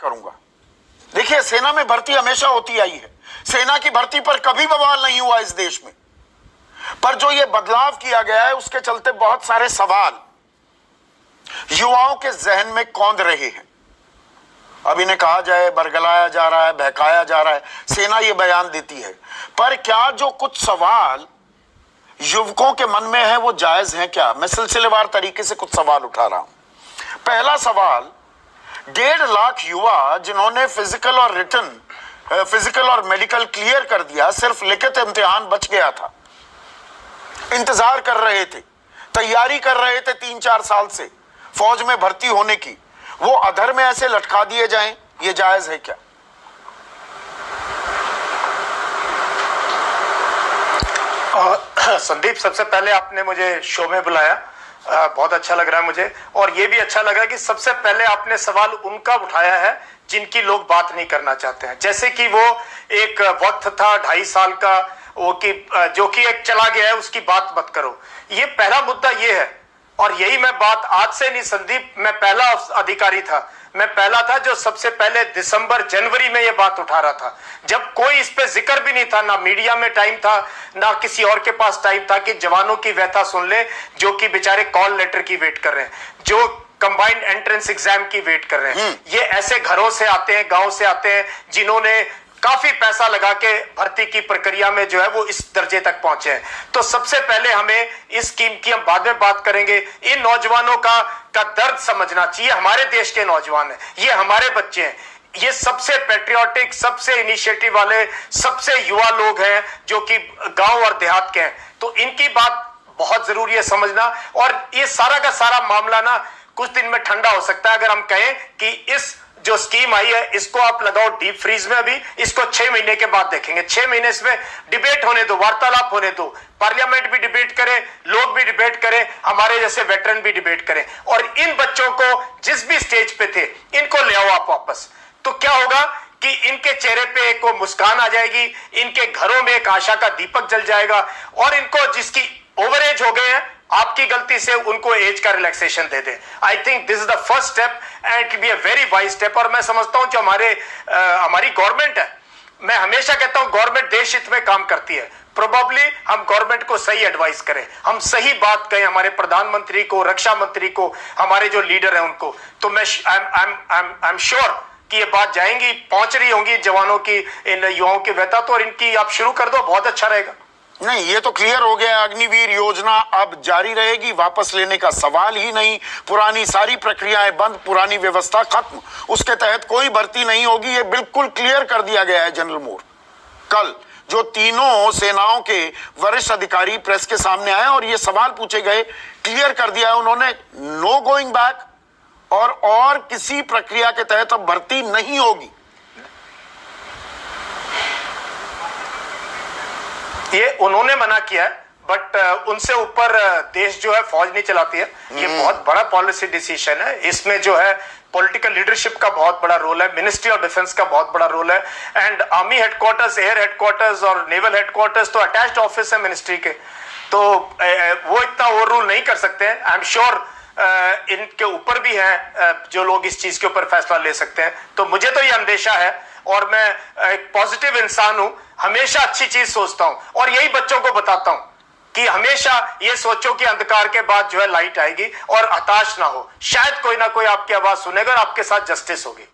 करूंगा। देखिए, सेना में भर्ती हमेशा होती आई है, सेना की भर्ती पर कभी बवाल नहीं हुआ इस देश में, पर जो ये बदलाव किया गया है उसके चलते बहुत सारे सवाल युवाओं के जहन में कौंध रहे हैं। अब इन्हें कहा जाए बरगलाया जा रहा है, बहकाया जा रहा है, सेना ये बयान देती है, पर क्या जो कुछ सवाल युवकों के मन में है वो जायज है क्या? मैं सिलसिलेवार तरीके से कुछ सवाल उठा रहा हूं। पहला सवाल, 1.5 लाख युवा जिन्होंने फिजिकल और मेडिकल क्लियर कर दिया, सिर्फ लिखित इम्तिहान बच गया था, इंतजार कर रहे थे, तैयारी कर रहे थे 3-4 साल से फौज में भर्ती होने की, वो अधर में ऐसे लटका दिए जाएं, ये जायज है क्या? संदीप, सबसे पहले आपने मुझे शो में बुलाया, बहुत अच्छा लग रहा है मुझे, और ये भी अच्छा लगा कि सबसे पहले आपने सवाल उनका उठाया है जिनकी लोग बात नहीं करना चाहते हैं। जैसे कि वो एक वक्त था 2.5 साल का, वो कि जो कि एक चला गया है, उसकी बात मत करो। ये पहला मुद्दा ये है, और यही मैं बात आज से नहीं संदीप, मैं पहला अधिकारी था, मैं पहला था जो सबसे पहले दिसंबर जनवरी में ये बात उठा रहा था, जब कोई इस पे जिक्र भी नहीं था, ना मीडिया में टाइम था, ना किसी और के पास टाइम था कि जवानों की व्यथा सुन ले, जो कि बेचारे कॉल लेटर की वेट कर रहे हैं, जो कंबाइंड एंट्रेंस एग्जाम की वेट कर रहे हैं। ये ऐसे घरों से आते हैं, गांव से आते हैं, जिन्होंने काफी पैसा लगा के भर्ती की प्रक्रिया में जो है वो इस दर्जे तक पहुंचे हैं। तो सबसे पहले हमें इस स्कीम की हम बाद में बात करेंगे। इन नौजवानों का दर्द समझना चाहिए। हमारे देश के नौजवान हैं, ये हमारे बच्चे हैं, ये सबसे पैट्रियोटिक, सबसे इनिशिएटिव वाले, सबसे युवा लोग हैं जो कि गांव और देहात के हैं। तो इनकी बात बहुत जरूरी है समझना। और ये सारा का सारा मामला ना कुछ दिन में ठंडा हो सकता है अगर हम कहें कि इस जो स्कीम आई है इसको आप लगाओ डीप फ्रीज में, अभी इसको 6 महीने के बाद देखेंगे। 6 महीने इसमें डिबेट होने दो, वार्तालाप होने दो, पार्लियामेंट भी डिबेट करे, लोग भी डिबेट करें, हमारे जैसे वेटरन भी डिबेट करें, और इन बच्चों को जिस भी स्टेज पे थे इनको ले आओ आप वापस। तो क्या होगा कि इनके चेहरे पे एक मुस्कान आ जाएगी, इनके घरों में एक आशा का दीपक जल जाएगा, और इनको जिसकी ओवर एज हो गए हैं, आपकी गलती से उनको एज का relaxation they they. I think this is the first step and it be a very wise step. और मैं समझता हूं जो हमारी गवर्नमेंट है, मैं हमेशा कहता हूं गवर्नमेंट देश हित में काम करती है। प्रोबेबली हम गवर्नमेंट को सही एडवाइस करें, हम सही बात कहें हमारे प्रधानमंत्री को, रक्षा मंत्री को, हमारे जो लीडर हैं उनको। तो मैं आई एम श्योर कि ये बात जाएंगी, पहुंच रही होंगी जवानों की, इन युवाओं की व्यथा। तो और इनकी आप शुरू कर दो, बहुत अच्छा रहेगा। नहीं, ये तो क्लियर हो गया, अग्निवीर योजना अब जारी रहेगी, वापस लेने का सवाल ही नहीं। पुरानी सारी प्रक्रियाएं बंद, पुरानी व्यवस्था खत्म, उसके तहत कोई भर्ती नहीं होगी, ये बिल्कुल क्लियर कर दिया गया है। जनरल मोर कल जो तीनों सेनाओं के वरिष्ठ अधिकारी प्रेस के सामने आए और ये सवाल पूछे गए, क्लियर कर दिया है उन्होंने, नो गोइंग बैक, और किसी प्रक्रिया के तहत अब भर्ती नहीं होगी। ये उन्होंने मना किया है, बट उनसे ऊपर देश जो है फौज नहीं चलाती है। ये बहुत बड़ा पॉलिसी डिसीजन है, इसमें जो है पॉलिटिकल लीडरशिप का बहुत बड़ा रोल है, मिनिस्ट्री ऑफ डिफेंस का बहुत बड़ा रोल है, and army headquarters, air headquarters और नेवल हेडक्वार्टर्स तो अटैच्ड ऑफिस है मिनिस्ट्री के, तो वो इतना ओवर रूल नहीं कर सकते हैं। आई एम श्योर इनके ऊपर भी हैं जो लोग इस चीज के ऊपर फैसला ले सकते हैं। तो मुझे तो ये अंदेशा है, और मैं एक पॉजिटिव इंसान हूं, हमेशा अच्छी चीज सोचता हूं, और यही बच्चों को बताता हूं कि हमेशा ये सोचो कि अंधकार के बाद जो है लाइट आएगी, और हताश ना हो, शायद कोई ना कोई आपकी आवाज सुनेगा और आपके साथ जस्टिस होगी।